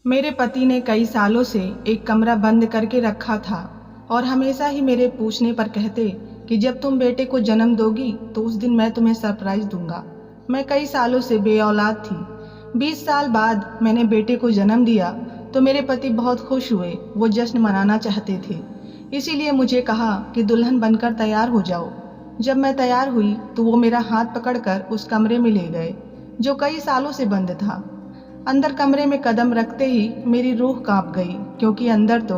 मेरे पति ने कई सालों से एक कमरा बंद करके रखा था और हमेशा ही मेरे पूछने पर कहते कि जब तुम बेटे को जन्म दोगी तो उस दिन मैं तुम्हें सरप्राइज दूंगा। मैं कई सालों से बेऔलाद थी। 20 साल बाद मैंने बेटे को जन्म दिया तो मेरे पति बहुत खुश हुए। वो जश्न मनाना चाहते थे, इसीलिए मुझे कहा कि दुल्हन बनकर तैयार हो जाओ। जब मैं तैयार हुई तो वो मेरा हाथ पकड़कर उस कमरे में ले गए जो कई सालों से बंद था। अंदर कमरे में कदम रखते ही मेरी रूह कांप गई, क्योंकि अंदर तो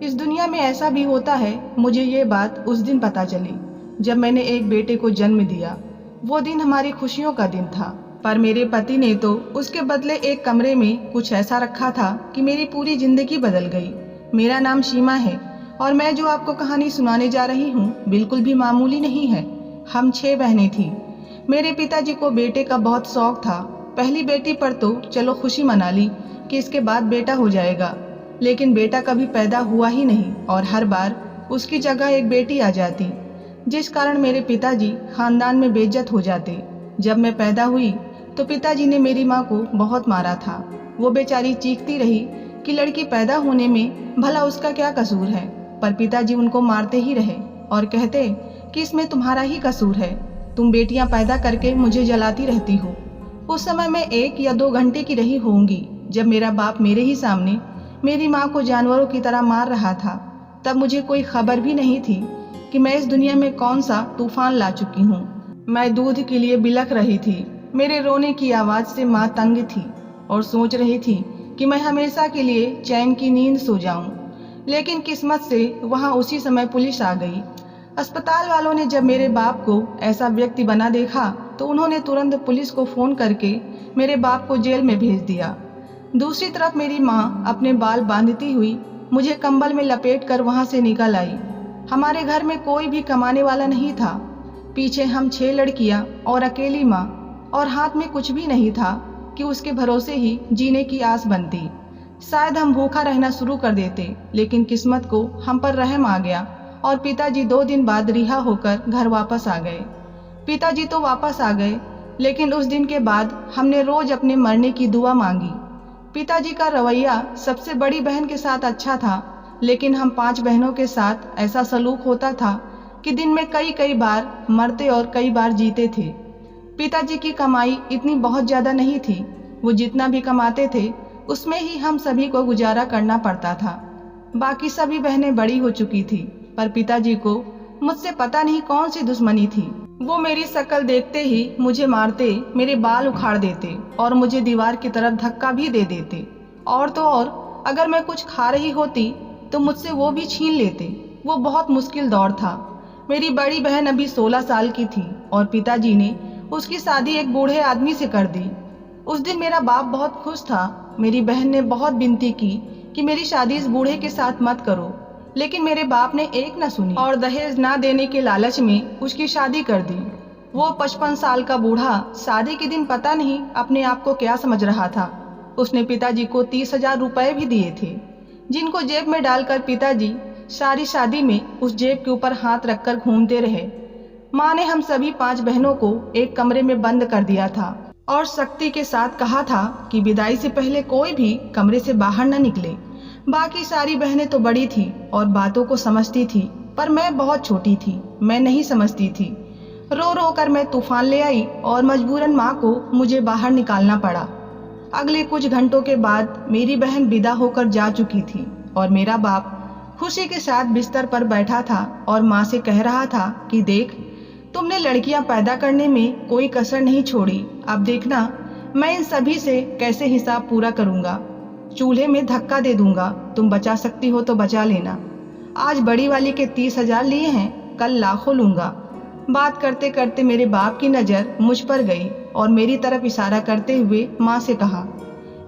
इस दुनिया में ऐसा भी होता है। मुझे ये बात उस दिन पता चली जब मैंने एक बेटे को जन्म दिया। वो दिन हमारी खुशियों का दिन था, पर मेरे पति ने तो उसके बदले एक कमरे में कुछ ऐसा रखा था कि मेरी पूरी जिंदगी बदल गई। मेरा नाम सीमा है और मैं जो आपको कहानी सुनाने जा रही हूँ बिल्कुल भी मामूली नहीं है। हम 6 बहनें थी। मेरे पिताजी को बेटे का बहुत शौक था। पहली बेटी पर तो चलो खुशी मना ली कि इसके बाद बेटा हो जाएगा, लेकिन बेटा कभी पैदा हुआ ही नहीं और हर बार उसकी जगह एक बेटी आ जाती, जिस कारण मेरे पिताजी खानदान में बेइज्जत हो जाते। जब मैं पैदा हुई तो पिताजी ने मेरी माँ को बहुत मारा था। वो बेचारी चीखती रही कि लड़की पैदा होने में भला उसका क्या कसूर है, पर पिताजी उनको मारते ही रहे और कहते कि इसमें तुम्हारा ही कसूर है, तुम बेटियां पैदा करके मुझे जलाती रहती हो। उस समय मैं 1 या 2 घंटे की रही होंगी जब मेरा बाप मेरे ही सामने मेरी माँ को जानवरों की तरह मार रहा था। तब मुझे कोई खबर भी नहीं थी कि मैं इस दुनिया में कौन सा तूफान ला चुकी हूँ। मैं दूध के लिए बिलख रही थी। मेरे रोने की आवाज़ से माँ तंग थी और सोच रही थी कि मैं हमेशा के लिए चैन की नींद सो जाऊं। लेकिन किस्मत से वहाँ उसी समय पुलिस आ गई। अस्पताल वालों ने जब मेरे बाप को ऐसा व्यक्ति बना देखा तो उन्होंने तुरंत पुलिस को फ़ोन करके मेरे बाप को जेल में भेज दिया। दूसरी तरफ मेरी माँ अपने बाल बांधती हुई मुझे कंबल में लपेट कर वहाँ से निकल आई। हमारे घर में कोई भी कमाने वाला नहीं था। पीछे हम 6 लड़कियाँ और अकेली माँ, और हाथ में कुछ भी नहीं था कि उसके भरोसे ही जीने की आस बनती। शायद हम भूखा रहना शुरू कर देते, लेकिन किस्मत को हम पर रहम आ गया और पिताजी 2 दिन बाद रिहा होकर घर वापस आ गए। पिताजी तो वापस आ गए, लेकिन उस दिन के बाद हमने रोज अपने मरने की दुआ मांगी। पिताजी का रवैया सबसे बड़ी बहन के साथ अच्छा था, लेकिन हम 5 बहनों के साथ ऐसा सलूक होता था कि दिन में कई बार मरते और कई बार जीते थे। पिताजी की कमाई इतनी बहुत ज़्यादा नहीं थी। वो जितना भी कमाते थे उसमें ही हम सभी को गुजारा करना पड़ता था। बाकी सभी बहनें बड़ी हो चुकी थी, पर पिताजी को मुझसे पता नहीं कौन सी दुश्मनी थी। वो मेरी शक्ल देखते ही मुझे मारते, मेरे बाल उखाड़ देते और मुझे दीवार की तरफ धक्का भी दे देते। और तो और अगर मैं कुछ खा रही होती तो मुझसे वो भी छीन लेते। वो बहुत मुश्किल दौर था। मेरी बड़ी बहन अभी 16 साल की थी और पिताजी ने उसकी शादी एक बूढ़े आदमी से कर दी। उस दिन मेरा बाप बहुत खुश था। मेरी बहन ने बहुत विनती की कि मेरी शादी इस बूढ़े के साथ मत करो, लेकिन मेरे बाप ने एक न सुनी और दहेज ना देने के लालच में उसकी शादी कर दी। वो 55 साल का बूढ़ा शादी के दिन पता नहीं अपने आप को क्या समझ रहा था। उसने पिताजी को 30,000 रुपए भी दिए थे, जिनको जेब में डालकर पिताजी सारी शादी में उस जेब के ऊपर हाथ रखकर घूमते रहे। माँ ने हम सभी 5 बहनों को एक कमरे में बंद कर दिया था और सख्ती के साथ कहा था कि विदाई से पहले कोई भी कमरे से बाहर न निकले। बाकी सारी बहनें तो बड़ी थी और बातों को समझती थी, पर मैं बहुत छोटी थी। मैं नहीं समझती थी। रो रो कर मैं तूफान ले आई और मजबूरन माँ को मुझे बाहर निकालना पड़ा। अगले कुछ घंटों के बाद मेरी बहन विदा होकर जा चुकी थी और मेरा बाप खुशी के साथ बिस्तर पर बैठा था और माँ से कह रहा था कि देख, तुमने लड़कियां पैदा करने में कोई कसर नहीं छोड़ी। अब देखना मैं इन सभी से कैसे हिसाब पूरा करूँगा। चूल्हे में धक्का दे दूंगा। तुम बचा सकती हो तो बचा लेना। आज बड़ी वाली के 30,000 लिए हैं, कल लाखों लूंगा। बात करते करते मेरे बाप की नज़र मुझ पर गई और मेरी तरफ इशारा करते हुए माँ से कहा।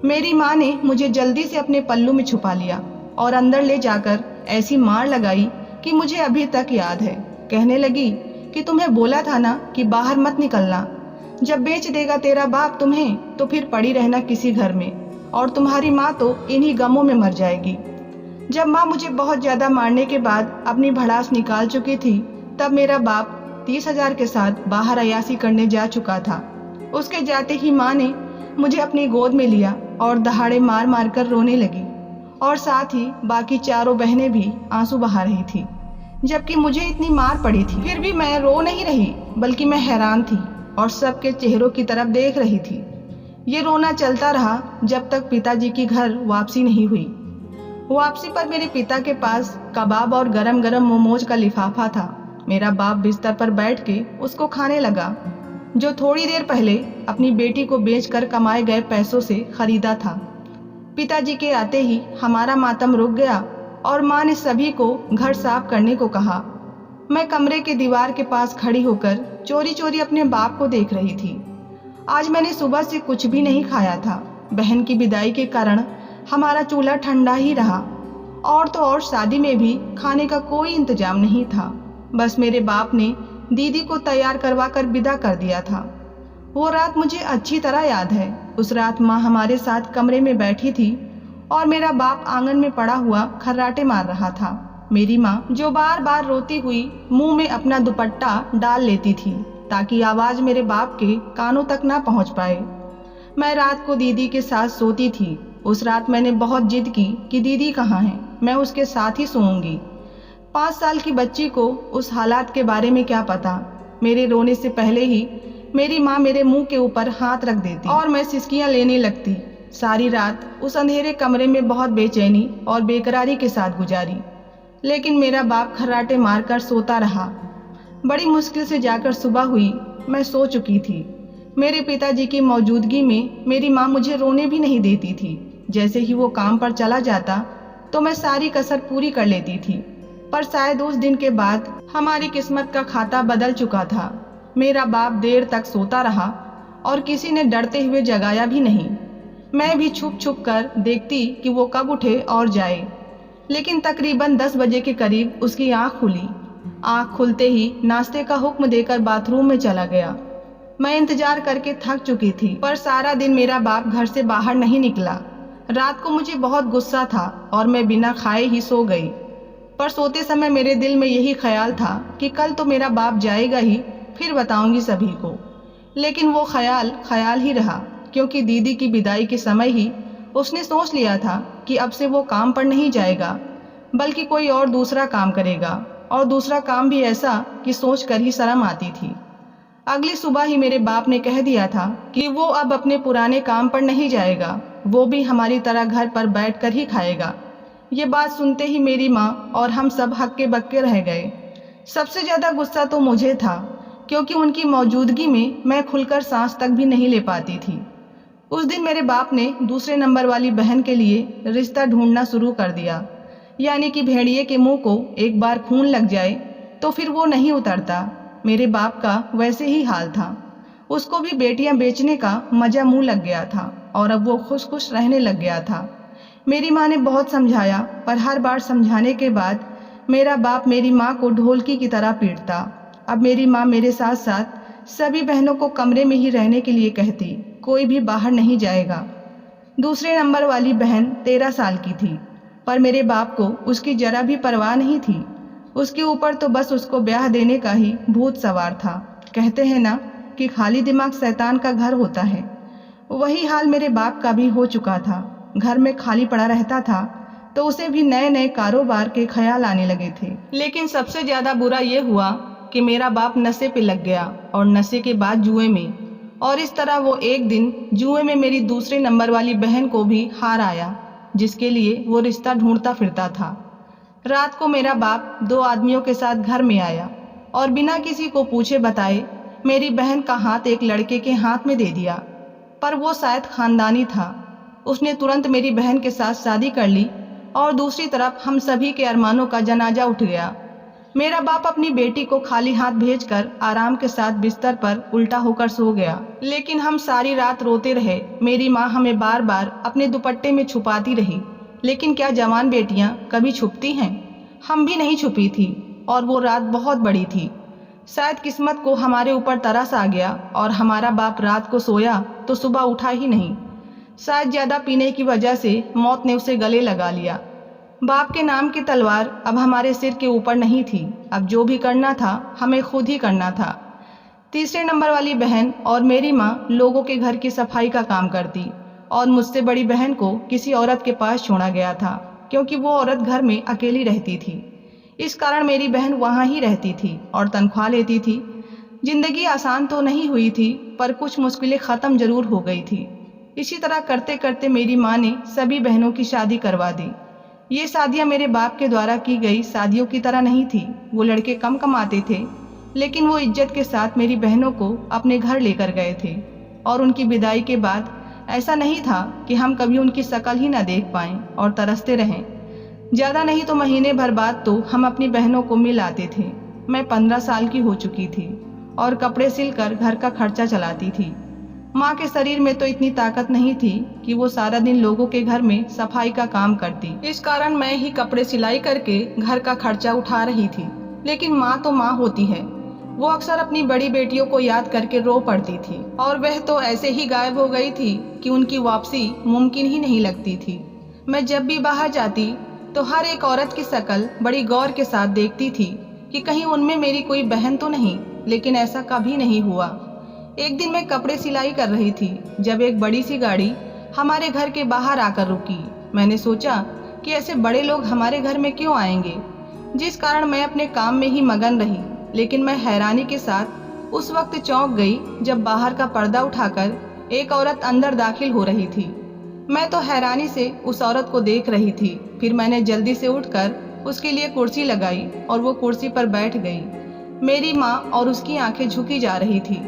मेरी माँ ने मुझे जल्दी से अपने पल्लू में छुपा लिया और अंदर ले जाकर ऐसी मार लगाई कि मुझे अभी तक याद है। कहने लगी कि तुम्हें बोला था ना कि बाहर मत निकलना। जब बेच देगा तेरा बाप तुम्हें तो फिर पड़ी रहना किसी घर में, और तुम्हारी माँ तो इन्हीं गमों में मर जाएगी। जब माँ मुझे बहुत ज़्यादा मारने के बाद अपनी भड़ास निकाल चुकी थी, तब मेरा बाप 30,000 के साथ बाहर अयासी करने जा चुका था। उसके जाते ही माँ ने मुझे अपनी गोद में लिया और दहाड़े मार मार कर रोने लगी और साथ ही बाकी चारों बहनें भी आंसू बहा रही थी, जबकि मुझे इतनी मार पड़ी थी। फिर भी मैं रो नहीं रही, बल्कि मैं हैरान थी और सबके चेहरों की तरफ देख रही थी। ये रोना चलता रहा जब तक पिताजी की घर वापसी नहीं हुई। वापसी पर मेरे पिता के पास कबाब और गरम गरम मोमोज का लिफाफा था। मेरा बाप बिस्तर पर बैठ के उसको खाने लगा, जो थोड़ी देर पहले अपनी बेटी को बेचकर कमाए गए पैसों से खरीदा था। पिताजी के आते ही हमारा मातम रुक गया और माँ ने सभी को घर साफ करने को कहा। मैं कमरे के दीवार के पास खड़ी होकर चोरी चोरी अपने बाप को देख रही थी। आज मैंने सुबह से कुछ भी नहीं खाया था। बहन की विदाई के कारण हमारा चूल्हा ठंडा ही रहा और तो और शादी में भी खाने का कोई इंतजाम नहीं था। बस मेरे बाप ने दीदी को तैयार करवा कर विदा कर दिया था। वो रात मुझे अच्छी तरह याद है। उस रात माँ हमारे साथ कमरे में बैठी थी और मेरा बाप आंगन में पड़ा हुआ खर्राटे मार रहा था। मेरी माँ, जो बार बार रोती हुई मुंह में अपना दुपट्टा डाल लेती थी ताकि आवाज मेरे बाप के कानों तक ना पहुंच पाए। मैं रात को दीदी के साथ सोती थी। उस रात मैंने बहुत जिद की कि दीदी कहाँ है, मैं उसके साथ ही सोऊंगी। 5 साल की बच्ची को उस हालात के बारे में क्या पता। मेरे रोने से पहले ही मेरी माँ मेरे मुंह के ऊपर हाथ रख देती और मैं सिसकियां लेने लगती। सारी रात उस अंधेरे कमरे में बहुत बेचैनी और बेकरारी के साथ गुजारी, लेकिन मेरा बाप खर्राटे मारकर सोता रहा। बड़ी मुश्किल से जाकर सुबह हुई। मैं सो चुकी थी। मेरे पिताजी की मौजूदगी में मेरी माँ मुझे रोने भी नहीं देती थी। जैसे ही वो काम पर चला जाता तो मैं सारी कसर पूरी कर लेती थी, पर शायद उस दिन के बाद हमारी किस्मत का खाता बदल चुका था। मेरा बाप देर तक सोता रहा और किसी ने डरते हुए जगाया भी नहीं। मैं भी छुप छुप कर देखती कि वो कब उठे और जाए, लेकिन तकरीबन 10 बजे के करीब उसकी आंख खुली। आंख खुलते ही नाश्ते का हुक्म देकर बाथरूम में चला गया। मैं इंतजार करके थक चुकी थी, पर सारा दिन मेरा बाप घर से बाहर नहीं निकला। रात को मुझे बहुत गुस्सा था और मैं बिना खाए ही सो गई, पर सोते समय मेरे दिल में यही ख्याल था कि कल तो मेरा बाप जाएगा ही, फिर बताऊंगी सभी को। लेकिन वो ख्याल ख्याल ही रहा, क्योंकि दीदी की विदाई के समय ही उसने सोच लिया था कि अब से वो काम पर नहीं जाएगा, बल्कि कोई और दूसरा काम करेगा, और दूसरा काम भी ऐसा कि सोच कर ही शर्म आती थी। अगली सुबह ही मेरे बाप ने कह दिया था कि वो अब अपने पुराने काम पर नहीं जाएगा, वो भी हमारी तरह घर पर बैठकर ही खाएगा। ये बात सुनते ही मेरी माँ और हम सब हक्के बक्के रह गए। सबसे ज़्यादा गुस्सा तो मुझे था, क्योंकि उनकी मौजूदगी में मैं खुलकर सांस तक भी नहीं ले पाती थी। उस दिन मेरे बाप ने दूसरे नंबर वाली बहन के लिए रिश्ता ढूंढना शुरू कर दिया। यानी कि भेड़िए के मुंह को एक बार खून लग जाए तो फिर वो नहीं उतरता। मेरे बाप का वैसे ही हाल था। उसको भी बेटियां बेचने का मजा मुंह लग गया था और अब वो खुश खुश रहने लग गया था। मेरी माँ ने बहुत समझाया, पर हर बार समझाने के बाद मेरा बाप मेरी माँ को ढोलकी की तरह पीटता। अब मेरी माँ मेरे साथ साथ सभी बहनों को कमरे में ही रहने के लिए कहती, कोई भी बाहर नहीं जाएगा। दूसरे नंबर वाली बहन 13 साल की थी, पर मेरे बाप को उसकी जरा भी परवाह नहीं थी। उसके ऊपर तो बस उसको ब्याह देने का ही भूत सवार था। कहते हैं ना कि खाली दिमाग शैतान का घर होता है, वही हाल मेरे बाप का भी हो चुका था। घर में खाली पड़ा रहता था तो उसे भी नए नए कारोबार के ख्याल आने लगे थे। लेकिन सबसे ज़्यादा बुरा ये हुआ कि मेरा बाप नशे पे लग गया और नशे के बाद जुए में, और इस तरह वो एक दिन जुए में मेरी दूसरे नंबर वाली बहन को भी हार आया, जिसके लिए वो रिश्ता ढूंढता फिरता था। रात को मेरा बाप 2 आदमियों के साथ घर में आया और बिना किसी को पूछे बताए मेरी बहन का हाथ एक लड़के के हाथ में दे दिया, पर वो शायद खानदानी था। उसने तुरंत मेरी बहन के साथ शादी कर ली और दूसरी तरफ हम सभी के अरमानों का जनाजा उठ गया। मेरा बाप अपनी बेटी को खाली हाथ भेजकर आराम के साथ बिस्तर पर उल्टा होकर सो गया, लेकिन हम सारी रात रोते रहे। मेरी माँ हमें बार बार अपने दुपट्टे में छुपाती रही, लेकिन क्या जवान बेटियां कभी छुपती हैं? हम भी नहीं छुपी थी, और वो रात बहुत बड़ी थी। शायद किस्मत को हमारे ऊपर तरस आ गया और हमारा बाप रात को सोया तो सुबह उठा ही नहीं। शायद ज़्यादा पीने की वजह से मौत ने उसे गले लगा लिया। बाप के नाम की तलवार अब हमारे सिर के ऊपर नहीं थी। अब जो भी करना था हमें खुद ही करना था। तीसरे नंबर वाली बहन और मेरी माँ लोगों के घर की सफाई का काम करती और मुझसे बड़ी बहन को किसी औरत के पास छोड़ा गया था, क्योंकि वो औरत घर में अकेली रहती थी। इस कारण मेरी बहन वहाँ ही रहती थी और तनख्वाह लेती थी। जिंदगी आसान तो नहीं हुई थी, पर कुछ मुश्किलें ख़त्म जरूर हो गई थी। इसी तरह करते करते मेरी माँ ने सभी बहनों की शादी करवा दी। ये शादियाँ मेरे बाप के द्वारा की गई शादियों की तरह नहीं थी। वो लड़के कम कमाते थे, लेकिन वो इज्जत के साथ मेरी बहनों को अपने घर लेकर गए थे। और उनकी विदाई के बाद ऐसा नहीं था कि हम कभी उनकी शक्ल ही न देख पाएं और तरसते रहें। ज़्यादा नहीं तो महीने भर बाद तो हम अपनी बहनों को मिल आते थे। मैं 15 साल की हो चुकी थी और कपड़े सिलकर घर का खर्चा चलाती थी। माँ के शरीर में तो इतनी ताकत नहीं थी कि वो सारा दिन लोगों के घर में सफाई का काम करती। इस कारण मैं ही कपड़े सिलाई करके घर का खर्चा उठा रही थी। लेकिन माँ तो माँ होती है। वो अक्सर अपनी बड़ी बेटियों को याद करके रो पड़ती थी, और वह तो ऐसे ही गायब हो गई थी कि उनकी वापसी मुमकिन ही नहीं लगती थी। मैं जब भी बाहर जाती तो हर एक औरत की शक्ल बड़ी गौर के साथ देखती थी कि कहीं उनमें मेरी कोई बहन तो नहीं, लेकिन ऐसा कभी नहीं हुआ। एक दिन मैं कपड़े सिलाई कर रही थी जब एक बड़ी सी गाड़ी हमारे घर के बाहर आकर रुकी। मैंने सोचा कि ऐसे बड़े लोग हमारे घर में क्यों आएंगे, जिस कारण मैं अपने काम में ही मगन रही। लेकिन मैं हैरानी के साथ उस वक्त चौंक गई जब बाहर का पर्दा उठाकर एक औरत अंदर दाखिल हो रही थी। मैं तो हैरानी से उस औरत को देख रही थी। फिर मैंने जल्दी से उठकर उसके लिए कुर्सी लगाई और वो कुर्सी पर बैठ गई। मेरी माँ और उसकी आंखें झुकी जा रही थी।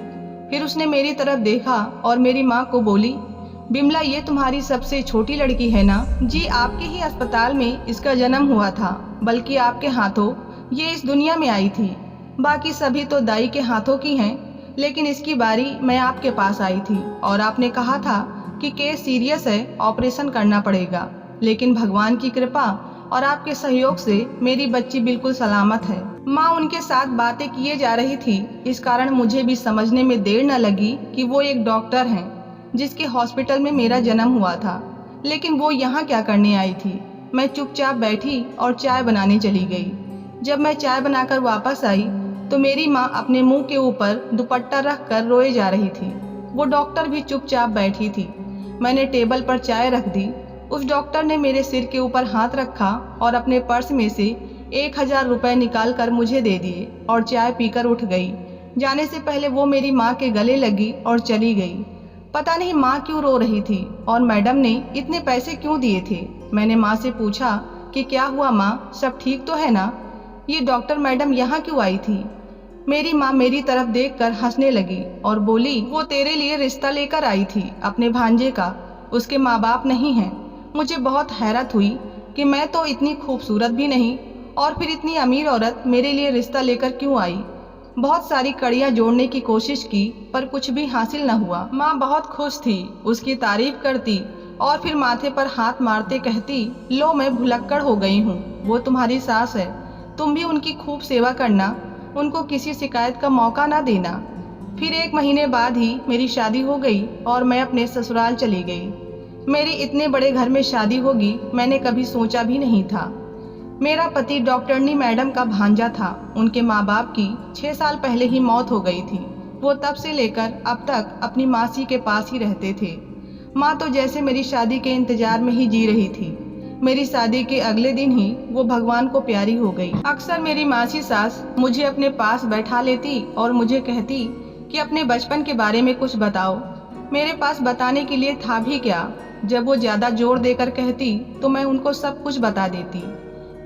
फिर उसने मेरी तरफ देखा और मेरी माँ को बोली, बिमला, ये तुम्हारी सबसे छोटी लड़की है ना? जी, आपके ही अस्पताल में इसका जन्म हुआ था, बल्कि आपके हाथों ये इस दुनिया में आई थी। बाकी सभी तो दाई के हाथों की हैं, लेकिन इसकी बारी मैं आपके पास आई थी और आपने कहा था कि केस सीरियस है, ऑपरेशन करना पड़ेगा। लेकिन भगवान की कृपा और आपके सहयोग से मेरी बच्ची बिल्कुल सलामत है। माँ उनके साथ बातें किए जा रही थी, इस कारण मुझे भी समझने में देर न लगी कि वो एक डॉक्टर हैं जिसके हॉस्पिटल में मेरा जन्म हुआ था। लेकिन वो यहाँ क्या करने आई थी? मैं चुपचाप बैठी और चाय बनाने चली गई। जब मैं चाय बनाकर वापस आई तो मेरी माँ अपने मुंह के ऊपर दुपट्टा रख कर रोए जा रही थी। वो डॉक्टर भी चुपचाप बैठी थी। मैंने टेबल पर चाय रख दी। उस डॉक्टर ने मेरे सिर के ऊपर हाथ रखा और अपने पर्स में से 1000 रुपये निकाल कर मुझे दे दिए और चाय पीकर उठ गई। जाने से पहले वो मेरी माँ के गले लगी और चली गई। पता नहीं माँ क्यों रो रही थी और मैडम ने इतने पैसे क्यों दिए थे। मैंने माँ से पूछा कि क्या हुआ माँ, सब ठीक तो है ना? ये डॉक्टर मैडम यहाँ क्यों आई थी? मेरी माँ मेरी तरफ देखकर हंसने लगी और बोली, वो तेरे लिए रिश्ता लेकर आई थी, अपने भांजे का। उसके माँ बाप नहीं हैं। मुझे बहुत हैरत हुई कि मैं तो इतनी खूबसूरत भी नहीं और फिर इतनी अमीर औरत मेरे लिए रिश्ता लेकर क्यों आई। बहुत सारी कड़ियाँ जोड़ने की कोशिश की पर कुछ भी हासिल न हुआ। माँ बहुत खुश थी, उसकी तारीफ करती और फिर माथे पर हाथ मारते कहती, लो मैं भुलक्कड़ हो गई हूँ, वो तुम्हारी सास है, तुम भी उनकी खूब सेवा करना, उनको किसी शिकायत का मौका ना देना। फिर 1 महीने बाद ही मेरी शादी हो गई और मैं अपने ससुराल चली गई। मेरी इतने बड़े घर में शादी होगी मैंने कभी सोचा भी नहीं था। मेरा पति डॉक्टरनी मैडम का भांजा था। उनके माँ बाप की 6 साल पहले ही मौत हो गई थी। वो तब से लेकर अब तक अपनी मासी के पास ही रहते थे। माँ तो जैसे मेरी शादी के इंतजार में ही जी रही थी। मेरी शादी के अगले दिन ही वो भगवान को प्यारी हो गई। अक्सर मेरी मासी सास मुझे अपने पास बैठा लेती और मुझे कहती कि अपने बचपन के बारे में कुछ बताओ। मेरे पास बताने के लिए था भी क्या। जब वो ज़्यादा जोर देकर कहती तो मैं उनको सब कुछ बता देती।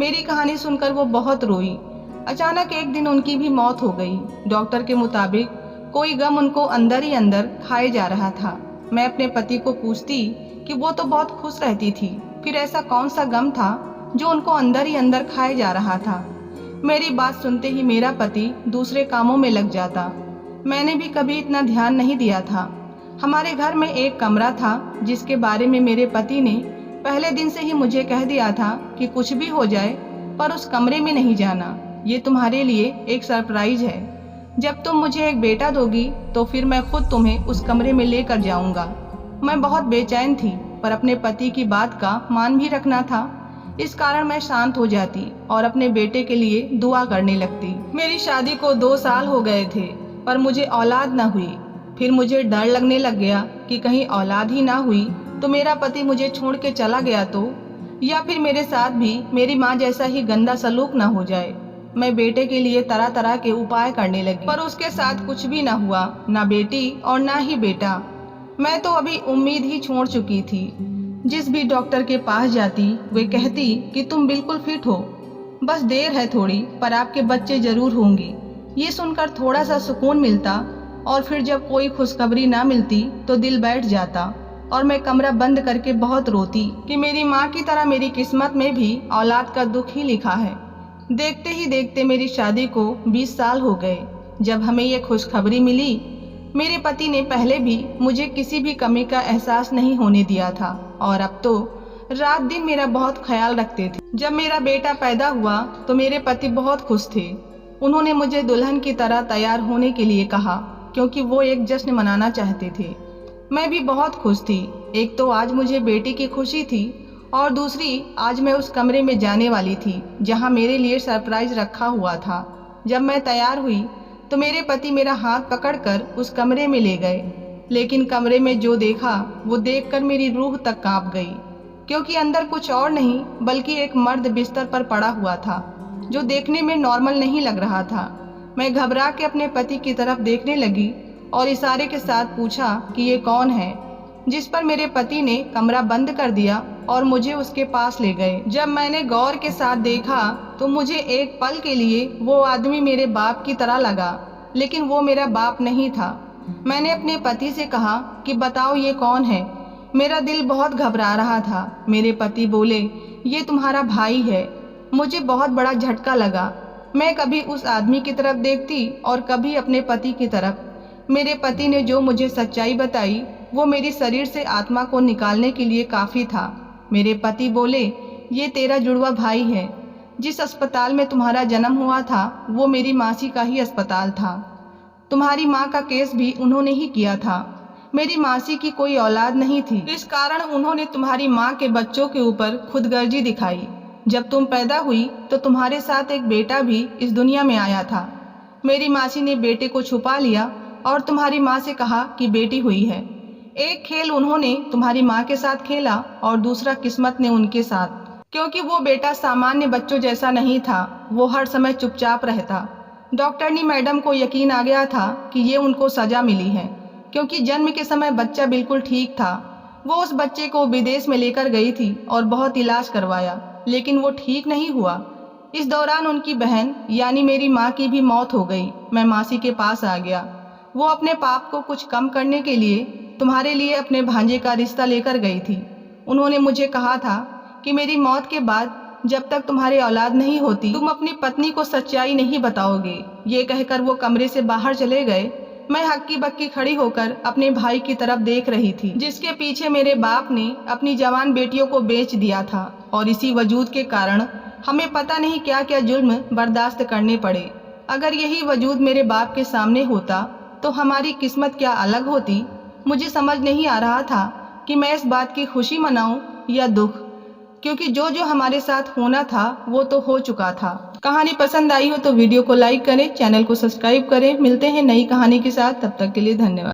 मेरी कहानी सुनकर वो बहुत रोई। अचानक एक दिन उनकी भी मौत हो गई। डॉक्टर के मुताबिक कोई गम उनको अंदर ही अंदर खाए जा रहा था। मैं अपने पति को पूछती कि वो तो बहुत खुश रहती थी, फिर ऐसा कौन सा गम था जो उनको अंदर ही अंदर खाए जा रहा था। मेरी बात सुनते ही मेरा पति दूसरे कामों में लग जाता। मैंने भी कभी इतना ध्यान नहीं दिया था। हमारे घर में एक कमरा था जिसके बारे में मेरे पति ने पहले दिन से ही मुझे कह दिया था कि कुछ भी हो जाए पर उस कमरे में नहीं जाना। ये तुम्हारे लिए एक सरप्राइज है। जब तुम मुझे एक बेटा दोगी तो फिर मैं खुद तुम्हें उस कमरे में लेकर जाऊंगा। मैं बहुत बेचैन थी पर अपने पति की बात का मान भी रखना था। इस कारण मैं शांत हो जाती और अपने बेटे के लिए दुआ करने लगती। मेरी शादी को 2 साल हो गए थे पर मुझे औलाद न हुई। फिर मुझे डर लगने लग गया कि कहीं औलाद ही ना हुई तो मेरा पति मुझे छोड़ के चला गया तो, या फिर मेरे साथ भी मेरी माँ जैसा ही गंदा सलूक ना हो जाए। मैं बेटे के लिए तरह तरह के उपाय करने लगी, पर उसके साथ कुछ भी ना हुआ, ना बेटी और ना ही बेटा। मैं तो अभी उम्मीद ही छोड़ चुकी थी। जिस भी डॉक्टर के पास जाती वे कहती कि तुम बिल्कुल फिट हो, बस देर है थोड़ी, पर आपके बच्चे जरूर होंगे। ये सुनकर थोड़ा सा सुकून मिलता, और फिर जब कोई खुशखबरी ना मिलती तो दिल बैठ जाता और मैं कमरा बंद करके बहुत रोती कि मेरी माँ की तरह मेरी किस्मत में भी औलाद का दुख ही लिखा है। देखते ही देखते मेरी शादी को 20 साल हो गए। जब हमें ये खुशखबरी मिली, मेरे पति ने पहले भी मुझे किसी भी कमी का एहसास नहीं होने दिया था, और अब तो रात दिन मेरा बहुत ख्याल रखते थे। जब मेरा बेटा पैदा हुआ तो मेरे पति बहुत खुश थे। उन्होंने मुझे दुल्हन की तरह तैयार होने के लिए कहा, क्योंकि वो एक जश्न मनाना चाहते थे। मैं भी बहुत खुश थी। एक तो आज मुझे बेटी की खुशी थी, और दूसरी आज मैं उस कमरे में जाने वाली थी जहां मेरे लिए सरप्राइज रखा हुआ था। जब मैं तैयार हुई तो मेरे पति मेरा हाथ पकड़कर उस कमरे में ले गए, लेकिन कमरे में जो देखा वो देखकर मेरी रूह तक कांप गई, क्योंकि अंदर कुछ और नहीं बल्कि एक मर्द बिस्तर पर पड़ा हुआ था, जो देखने में नॉर्मल नहीं लग रहा था। मैं घबरा के अपने पति की तरफ देखने लगी और इशारे के साथ पूछा कि ये कौन है, जिस पर मेरे पति ने कमरा बंद कर दिया और मुझे उसके पास ले गए। जब मैंने गौर के साथ देखा तो मुझे एक पल के लिए वो आदमी मेरे बाप की तरह लगा, लेकिन वो मेरा बाप नहीं था। मैंने अपने पति से कहा कि बताओ ये कौन है। मेरा दिल बहुत घबरा रहा था। मेरे पति बोले, ये तुम्हारा भाई है। मुझे बहुत बड़ा झटका लगा। मैं कभी उस आदमी की तरफ देखती और कभी अपने पति की तरफ। मेरे पति ने जो मुझे सच्चाई बताई वो मेरी शरीर से आत्मा को निकालने के लिए काफ़ी था। मेरे पति बोले, ये तेरा जुड़वा भाई है। जिस अस्पताल में तुम्हारा जन्म हुआ था वो मेरी मासी का ही अस्पताल था। तुम्हारी माँ का केस भी उन्होंने ही किया था। मेरी मासी की कोई औलाद नहीं थी, इस कारण उन्होंने तुम्हारी माँ के बच्चों के ऊपर खुदगर्जी दिखाई। जब तुम पैदा हुई तो तुम्हारे साथ एक बेटा भी इस दुनिया में आया था। मेरी मासी ने बेटे को छुपा लिया और तुम्हारी माँ से कहा कि बेटी हुई है। एक खेल उन्होंने तुम्हारी माँ के साथ खेला और दूसरा किस्मत ने उनके साथ, क्योंकि वो बेटा सामान्य बच्चों जैसा नहीं था। वो हर समय चुपचाप रहता। डॉक्टरनी मैडम को यकीन आ गया था कि ये उनको सजा मिली है, क्योंकि जन्म के समय बच्चा बिल्कुल ठीक था। वो उस बच्चे को विदेश में लेकर गई थी और बहुत इलाज करवाया, लेकिन वो ठीक नहीं हुआ। इस दौरान उनकी बहन यानी मेरी माँ की भी मौत हो गई। मैं मासी के पास आ गया। वो अपने पाप को कुछ कम करने के लिए तुम्हारे लिए अपने भांजे का रिश्ता लेकर गई थी। उन्होंने मुझे कहा था कि मेरी मौत के बाद जब तक तुम्हारी औलाद नहीं होती तुम अपनी पत्नी को सच्चाई नहीं बताओगे। ये कहकर वो कमरे से बाहर चले गए। मैं हक्की बक्की खड़ी होकर अपने भाई की तरफ देख रही थी, जिसके पीछे मेरे बाप ने अपनी जवान बेटियों को बेच दिया था, और इसी वजूद के कारण हमें पता नहीं क्या क्या जुल्म बर्दाश्त करने पड़े। अगर यही वजूद मेरे बाप के सामने होता तो हमारी किस्मत क्या अलग होती। मुझे समझ नहीं आ रहा था कि मैं इस बात की खुशी मनाऊं या दुख, क्योंकि जो जो हमारे साथ होना था वो तो हो चुका था। कहानी पसंद आई हो तो वीडियो को लाइक करें, चैनल को सब्सक्राइब करें। मिलते हैं नई कहानी के साथ, तब तक के लिए धन्यवाद।